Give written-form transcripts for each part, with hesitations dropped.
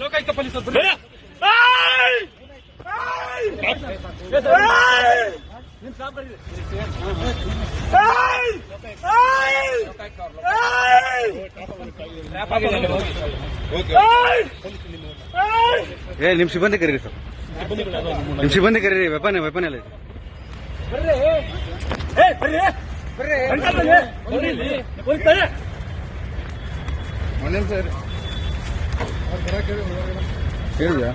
Lokayukta police ನಿಮ್ ಸಿಬ್ಬಂದಿ ಕರೀರಿ ಸರ್, ನಿಮ್ ಸಿಬ್ಬಂದಿ ಕರೀರಿ. ವೆಪನ್ ಎಲ್ಲ ಇದೆ. ಹೇಳಿದ್ಯಾ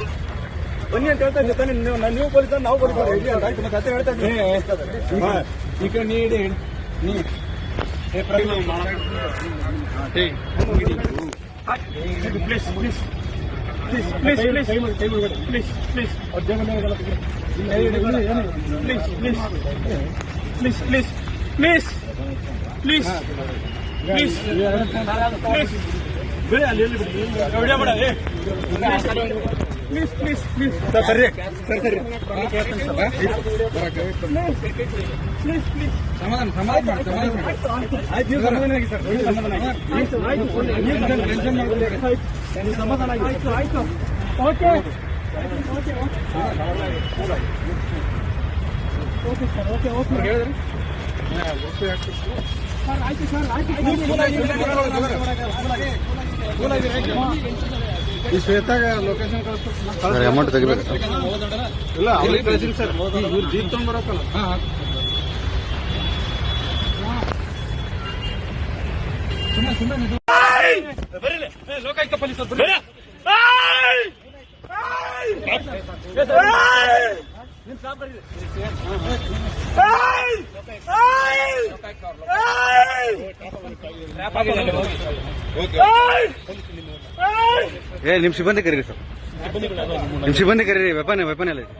ಬನ್ನಿ ಅಂತ ಹೇಳ್ತಾ ಇದ್ದೀನಿ. ನೀವು ಪೊಲೀಸ್ ನಾವು ಪೊಲೀಸ್ ಮತ್ತೆ ಹೇಳ್ತಾ ಇದ್ದೀನಿ. ಈ ಕಡೆ ನೀಡಿ please please please please please please please please please please please please please ಬೇಡ ಅಲ್ಲಿ ವಿಡಿಯೋ ಮಾಡ. ಪ್ಲೀಸ್ ಪ್ಲೀಸ್ ಪ್ಲೀಸ್ ಸರ್ ಸರಿ ಸರ್ ಸರಿ ಪ್ಲೀಸ್ ಪ್ಲೀಸ್ ಸಮಾಧಾನ ಆಯ್ತು. ಸಮಾಧಾನ ಆಗಿ ಸರ್, ಸಮಾಧಾನ ಆಗಿ ಆಯ್ತು ಆಯ್ತು. Okay okay okay sir, okay okay ಹೇಳಿದ್ರಿ ಸರ್. ಆಯ್ತು ಸರ್, ಆಯ್ತು. ಈ ಶ್ವೇತಾಗ ಲೊಕೇಶನ್ ಕಳಿಸ್ತಾರೆ. ಅಮೌಂಟ್ ತೆಗಿಬೇಕು ಸರ್. ಇಲ್ಲ ಅವ್ರಿಗೆ ಕಳಿಸಿರಿ ಸರ್. ಇವ್ರು ಜೀಪ್ ತಗೊಂಡ್ ಬರೋಕಲ್ಲ. ಲೋಕಾಯುಕ್ತ ಪೊಲೀಸ್ ನಿಮ್ ಸಿಬ್ಬಂದಿ ಕರೀರಿ ಸರ್, ನಿಮ್ ಸಿಬ್ಬಂದಿ ಕರೀರಿ. ವೆಪನ್ ಎಲ್ಲ ಇದೆ.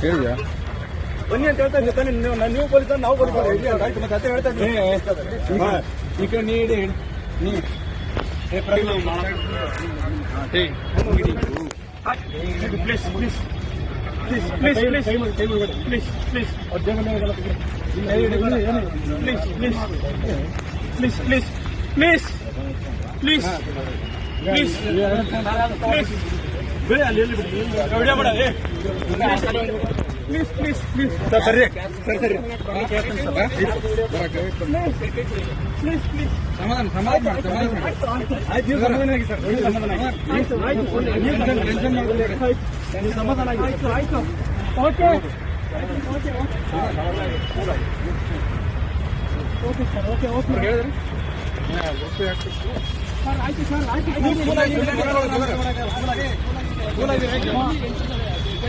ಹೇಳಿದ್ಯಾ ಬನ್ನಿ ಅಂತ ಹೇಳ್ತಾ ಇದ್ದೀನಿ. ನೀವು ಪೊಲೀಸ್ ನಾವು ಪೊಲೀಸ್ ಮತ್ತೆ ಹೇಳ್ತಾ ಇದ್ದೀನಿ. ಈ ಕಡೆ ನೀಡಿ please please please please please please please please please please please please please ಬೇಡ ಅಲ್ಲಿ ವಿಡಿಯೋ ಮಾಡ. ಪ್ಲೀಸ್ ಪ್ಲೀಸ್ ಪ್ಲೀಸ್ ಸರ್ ಸರಿ ಸರ್ ಸರಿ ಪ್ಲೀಸ್ ಪ್ಲೀಸ್ ಸಮಾಧಾನ ಆಯ್ತು. ಸಮಾಧಾನ ಆಗಿ ಸರ್, ಸಮಾಧಾನ ಆಗಿ ಸಮಾಧಾನ ಆಗಿ ಆಯ್ತು ಆಯ್ತು. Okay okay okay sir, okay okay ಹೇಳಿದ್ರಿ ಸರ್. ಆಯ್ತು ಸರ್, ಆಯ್ತು.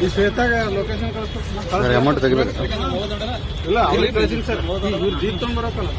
ಈ ಶ್ವೇತಾಗ ಲೊಕೇಶನ್ ಕಳಿಸ್ತಾರೆ. ಅಮೌಂಟ್ ತೆಗಿಬೇಕು ಸರ್. ಇಲ್ಲ ಅವ್ರಿಗೆ ಕಳಿಸಿರಿ ಸರ್. ಇವ್ರು ಜೀಪ್ ತಗೊಂಡ್ ಬರೋಕಲ್ಲ.